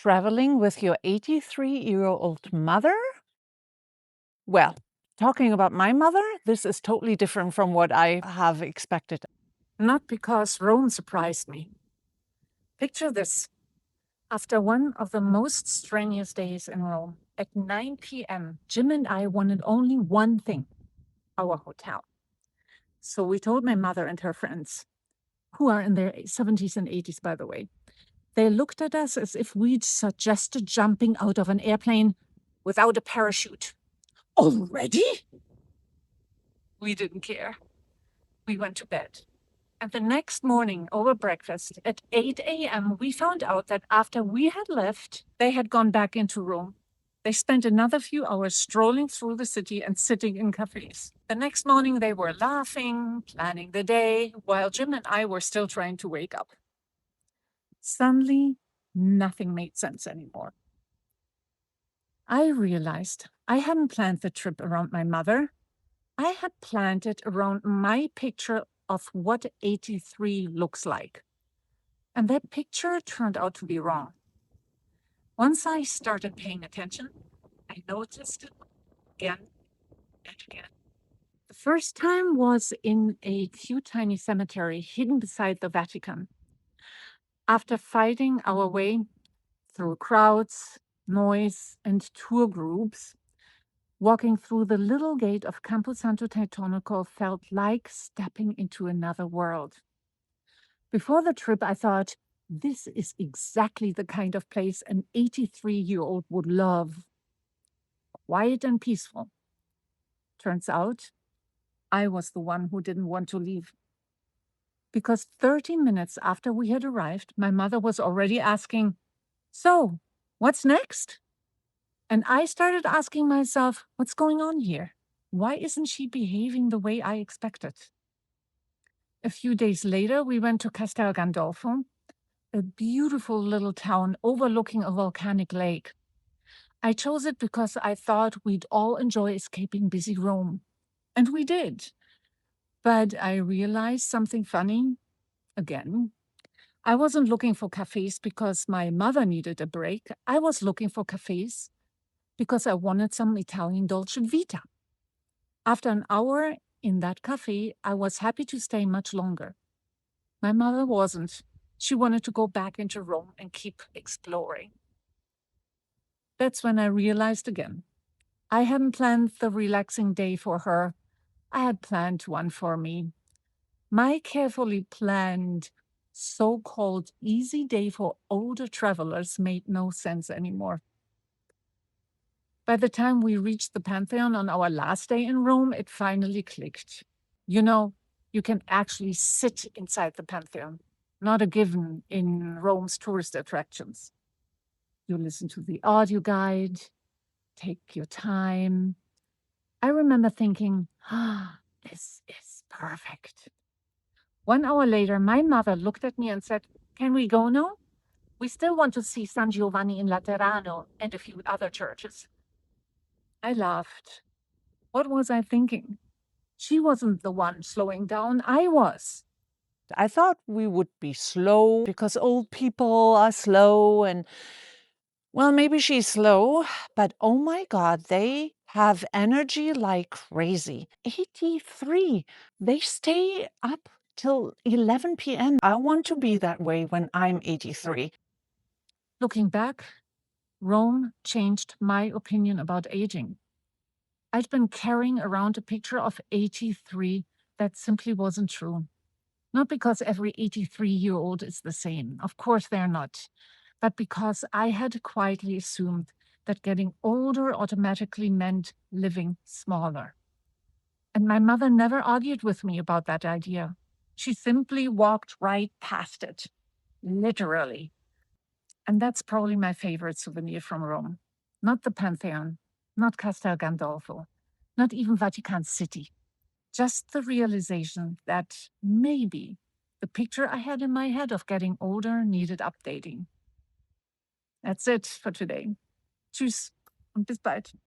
Traveling with your 83-year-old mother? Well, talking about my mother, this is totally different from what I have expected. Not because Rome surprised me. Picture this. After one of the most strenuous days in Rome, at 9 p.m., Jim and I wanted only one thing, our hotel. So we told my mother and her friends, who are in their 70s and 80s, by the way. They looked at us as if we'd suggested jumping out of an airplane without a parachute. Already? We didn't care. We went to bed. And the next morning, over breakfast, at 8 a.m., we found out that after we had left, they had gone back into Rome. They spent another few hours strolling through the city and sitting in cafes. The next morning, they were laughing, planning the day, while Jim and I were still trying to wake up. Suddenly, nothing made sense anymore. I realized I hadn't planned the trip around my mother. I had planned it around my picture of what 83 looks like. And that picture turned out to be wrong. Once I started paying attention, I noticed it again and again. The first time was in a cute tiny cemetery hidden beside the Vatican. After fighting our way through crowds, noise, and tour groups, walking through the little gate of Campo Santo Teutonico felt like stepping into another world. Before the trip, I thought, this is exactly the kind of place an 83-year-old would love. Quiet and peaceful. Turns out, I was the one who didn't want to leave. Because 30 minutes after we had arrived, my mother was already asking, "So, what's next?" And I started asking myself, what's going on here? Why isn't she behaving the way I expected? A few days later, we went to Castell Gandolfo, a beautiful little town overlooking a volcanic lake. I chose it because I thought we'd all enjoy escaping busy Rome. And we did. But I realized something funny again. I wasn't looking for cafes because my mother needed a break. I was looking for cafes because I wanted some Italian dolce vita. After an hour in that cafe, I was happy to stay much longer. My mother wasn't. She wanted to go back into Rome and keep exploring. That's when I realized again. I hadn't planned the relaxing day for her. I had planned one for me. My carefully planned so-called easy day for older travelers made no sense anymore. By the time we reached the Pantheon on our last day in Rome, it finally clicked. You know, you can actually sit inside the Pantheon, not a given in Rome's tourist attractions. You listen to the audio guide, take your time. I remember thinking, this is perfect. 1 hour later, my mother looked at me and said, "Can we go now? We still want to see San Giovanni in Laterano and a few other churches." I laughed. What was I thinking? She wasn't the one slowing down, I was. I thought we would be slow because old people are slow and, well, maybe she's slow, but oh my God, they have energy like crazy. 83. They stay up till 11 p.m. I want to be that way when I'm 83. Looking back, Rome changed my opinion about aging. I'd been carrying around a picture of 83 that simply wasn't true. Not because every 83-year-old is the same. Of course they're not. But because I had quietly assumed that getting older automatically meant living smaller. And my mother never argued with me about that idea. She simply walked right past it, literally. And that's probably my favorite souvenir from Rome. Not the Pantheon, not Castel Gandolfo, not even Vatican City. Just the realization that maybe the picture I had in my head of getting older needed updating. That's it for today. Tschüss und bis bald.